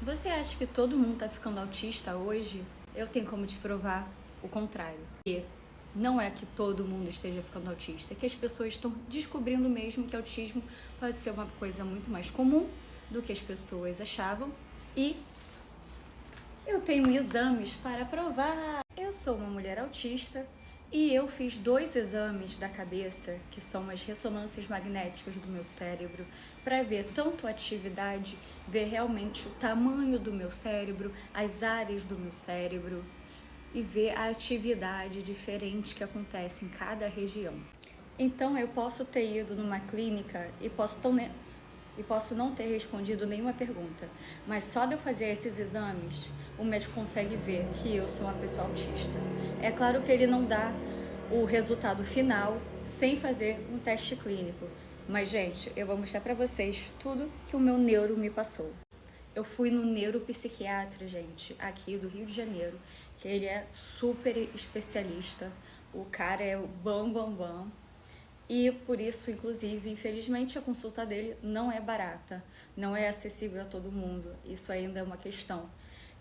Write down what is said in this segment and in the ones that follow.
Você acha que todo mundo tá ficando autista hoje? Eu tenho como te provar o contrário. E não é que todo mundo esteja ficando autista, é que as pessoas estão descobrindo mesmo que autismo pode ser uma coisa muito mais comum do que as pessoas achavam. E eu tenho exames para provar. Eu sou uma mulher autista e eu fiz 2 exames da cabeça, que são as ressonâncias magnéticas do meu cérebro, para ver tanto a atividade, ver realmente o tamanho do meu cérebro, as áreas do meu cérebro e ver a atividade diferente que acontece em cada região. Então eu posso ter ido numa clínica e posso não ter respondido nenhuma pergunta, mas só de eu fazer esses exames, o médico consegue ver que eu sou uma pessoa autista. É claro que ele não dá o resultado final sem fazer um teste clínico, mas gente, eu vou mostrar pra vocês tudo que o meu neuro me passou. Eu fui no neuropsiquiatra, gente, aqui do Rio de Janeiro, que ele é super especialista, o cara é o bam bam bam. E por isso, inclusive, infelizmente, a consulta dele não é barata, não é acessível a todo mundo. Isso ainda é uma questão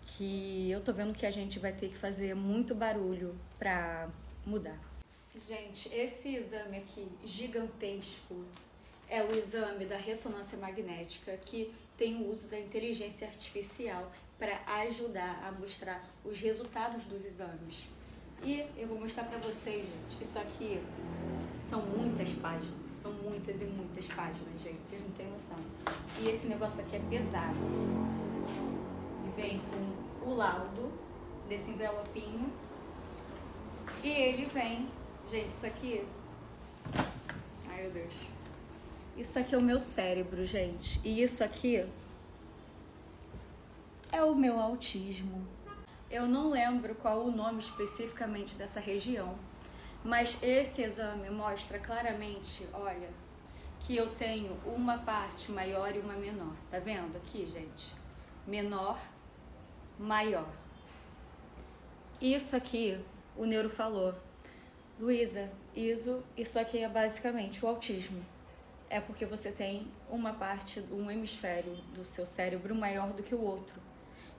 que eu tô vendo que a gente vai ter que fazer muito barulho para mudar. Gente, esse exame aqui gigantesco é o exame da ressonância magnética, que tem o uso da inteligência artificial para ajudar a mostrar os resultados dos exames. E eu vou mostrar para vocês, gente, isso aqui são muitas páginas, são muitas e muitas páginas, gente, vocês não têm noção. E esse negócio aqui é pesado. E vem com o laudo desse envelopinho. E ele vem, gente, isso aqui... Ai, meu Deus. Isso aqui é o meu cérebro, gente. E isso aqui é o meu autismo. Eu não lembro qual o nome especificamente dessa região, mas esse exame mostra claramente, olha, que eu tenho uma parte maior e uma menor. Tá vendo aqui, gente? Menor, maior. Isso aqui, o neuro falou, Luísa, isso aqui é basicamente o autismo. É porque você tem uma parte, um hemisfério do seu cérebro maior do que o outro.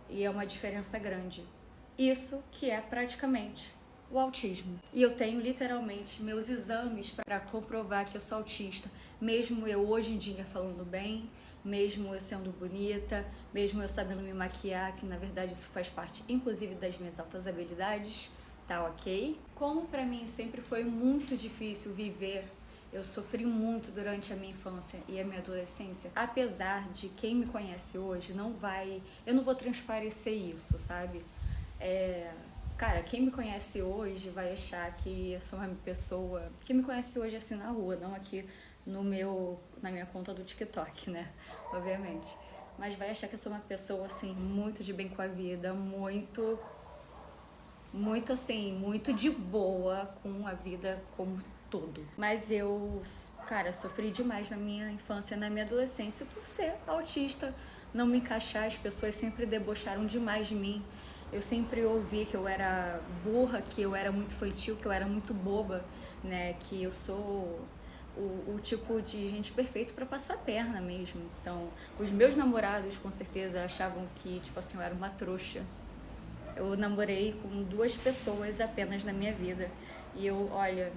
E é uma diferença grande. Isso que é praticamente o autismo. E eu tenho literalmente meus exames para comprovar que eu sou autista, mesmo eu hoje em dia falando bem, mesmo eu sendo bonita, mesmo eu sabendo me maquiar, que na verdade isso faz parte inclusive das minhas altas habilidades, tá ok? Como para mim sempre foi muito difícil viver, eu sofri muito durante a minha infância e a minha adolescência, apesar de quem me conhece hoje eu não vou transparecer isso, sabe? Cara, quem me conhece hoje vai achar que eu sou uma pessoa... Quem me conhece hoje assim na rua, não aqui na minha conta do TikTok, né? Obviamente. Mas vai achar que eu sou uma pessoa, assim, muito de bem com a vida, muito assim, muito de boa com a vida como todo. Mas eu, cara, sofri demais na minha infância e na minha adolescência por ser autista, não me encaixar, as pessoas sempre debocharam demais de mim. Eu sempre ouvi que eu era burra, que eu era muito infantil, que eu era muito boba, né? Que eu sou o tipo de gente perfeito para passar perna mesmo. Então, os meus namorados com certeza achavam que, tipo assim, eu era uma trouxa. Eu namorei com 2 pessoas apenas na minha vida. E olha,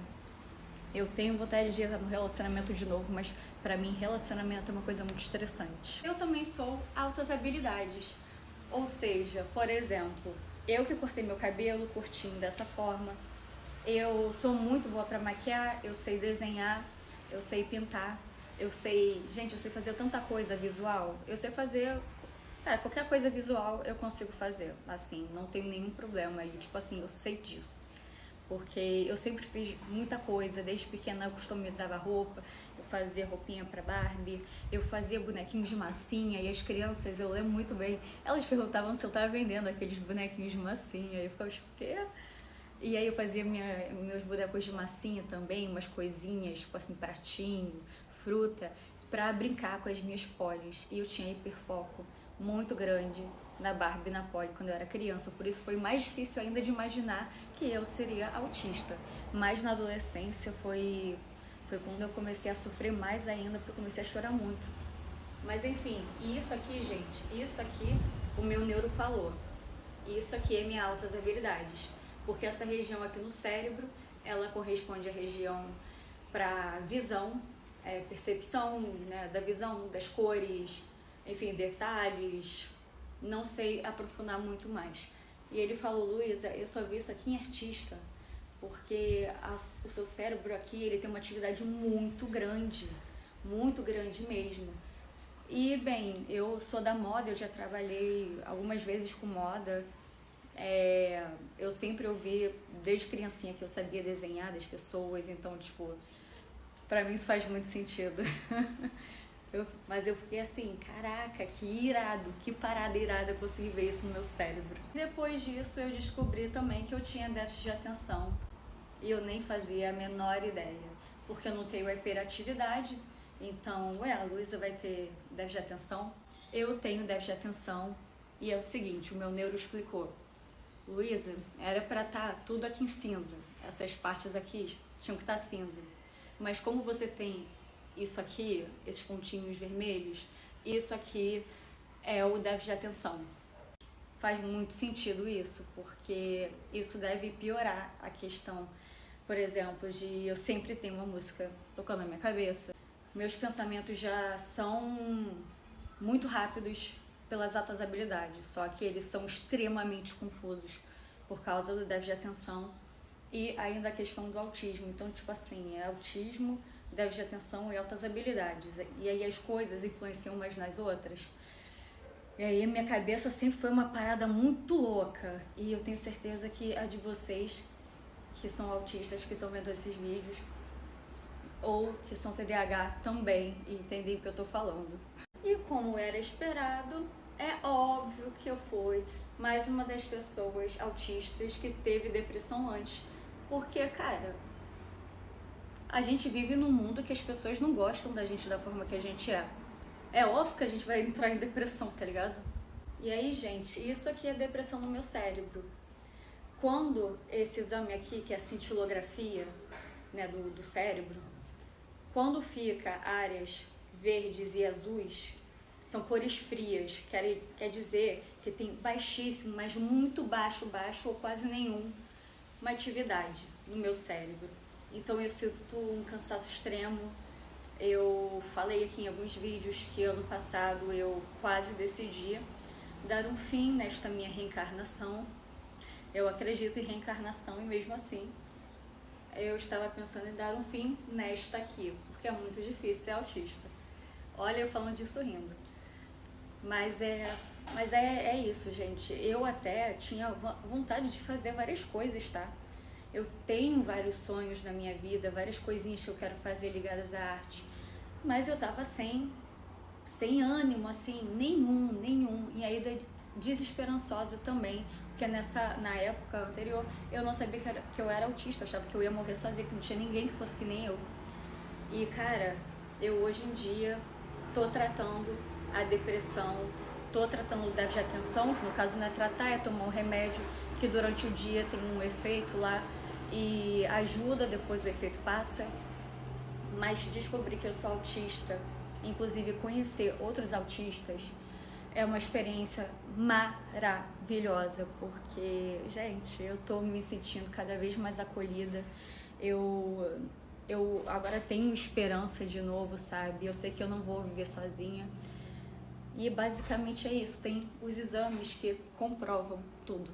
eu tenho vontade de estar no relacionamento de novo, mas pra mim relacionamento é uma coisa muito estressante. Eu também sou altas habilidades. Ou seja, por exemplo, eu que cortei meu cabelo curtinho dessa forma, eu sou muito boa pra maquiar, eu sei desenhar, eu sei pintar, eu sei fazer tanta coisa visual, eu sei fazer, cara, qualquer coisa visual eu consigo fazer, assim, não tenho nenhum problema aí, tipo assim, eu sei disso. Porque eu sempre fiz muita coisa, desde pequena eu customizava roupa, eu fazia roupinha pra Barbie, eu fazia bonequinhos de massinha, e as crianças, eu lembro muito bem, elas perguntavam se eu tava vendendo aqueles bonequinhos de massinha, eu ficava tipo, quê? E aí eu fazia meus bonecos de massinha também, umas coisinhas, tipo assim, pratinho, fruta, pra brincar com as minhas polis, e eu tinha hiperfoco muito grande na Barbie e na Polly quando eu era criança, por isso foi mais difícil ainda de imaginar que eu seria autista. Mas na adolescência foi quando eu comecei a sofrer mais ainda, porque eu comecei a chorar muito. Mas enfim, e isso aqui, gente, isso aqui o meu neuro falou: isso aqui é minhas altas habilidades, porque essa região aqui no cérebro, ela corresponde à região para visão, percepção, né, da visão, das cores, enfim, detalhes, não sei aprofundar muito mais. E ele falou: Luísa, eu só vi isso aqui em artista, porque o seu cérebro aqui, ele tem uma atividade muito grande mesmo. E bem, eu sou da moda, eu já trabalhei algumas vezes com moda. Eu sempre ouvi, desde criancinha, que eu sabia desenhar das pessoas, então, tipo, pra mim isso faz muito sentido. Mas eu fiquei assim, caraca, que irado, que parada irada conseguir ver isso no meu cérebro. Depois disso eu descobri também que eu tinha déficit de atenção e eu nem fazia a menor ideia, porque eu não tenho hiperatividade. Então, a Luísa vai ter déficit de atenção? Eu tenho déficit de atenção e é o seguinte, o meu neuro explicou: Luísa, era para estar tudo aqui em cinza, essas partes aqui tinham que estar cinza, mas como você tem isso aqui, esses pontinhos vermelhos, isso aqui é o déficit de atenção. Faz muito sentido isso, porque isso deve piorar a questão, por exemplo, de eu sempre ter uma música tocando na minha cabeça. Meus pensamentos já são muito rápidos pelas altas habilidades, só que eles são extremamente confusos por causa do déficit de atenção e ainda a questão do autismo. Então, tipo assim, é autismo, déficit de atenção e altas habilidades. E aí as coisas influenciam umas nas outras. E aí a minha cabeça sempre foi uma parada muito louca. E eu tenho certeza que a de vocês, que são autistas, que estão vendo esses vídeos, ou que são TDAH também, e entendem o que eu tô falando. E como era esperado, é óbvio que eu fui mais uma das pessoas autistas que teve depressão antes. Porque, cara, a gente vive num mundo que as pessoas não gostam da gente da forma que a gente é. É óbvio que a gente vai entrar em depressão, tá ligado? E aí, gente, isso aqui é depressão no meu cérebro. Quando esse exame aqui, que é a cintilografia, né, do cérebro, quando fica áreas verdes e azuis, são cores frias, quer dizer que tem baixíssimo, mas muito baixo ou quase nenhuma atividade no meu cérebro. Então eu sinto um cansaço extremo. Eu falei aqui em alguns vídeos que ano passado eu quase decidi dar um fim nesta minha reencarnação. Eu acredito em reencarnação e mesmo assim eu estava pensando em dar um fim nesta aqui, porque é muito difícil ser autista. Olha, eu falando disso rindo. Mas é isso, gente. Eu até tinha vontade de fazer várias coisas, tá? Eu tenho vários sonhos na minha vida, várias coisinhas que eu quero fazer ligadas à arte. Mas eu tava sem ânimo, assim, nenhum. E ainda desesperançosa também, porque na época anterior eu não sabia que eu era autista, eu achava que eu ia morrer sozinha, que não tinha ninguém que fosse que nem eu. E, cara, eu hoje em dia tô tratando a depressão, tô tratando o déficit de atenção, que no caso não é tratar, é tomar um remédio que durante o dia tem um efeito lá e ajuda, depois o efeito passa. Mas descobrir que eu sou autista, inclusive conhecer outros autistas, é uma experiência maravilhosa, porque, gente, eu tô me sentindo cada vez mais acolhida. Eu agora tenho esperança de novo, sabe? Eu sei que eu não vou viver sozinha. E basicamente é isso, tem os exames que comprovam tudo.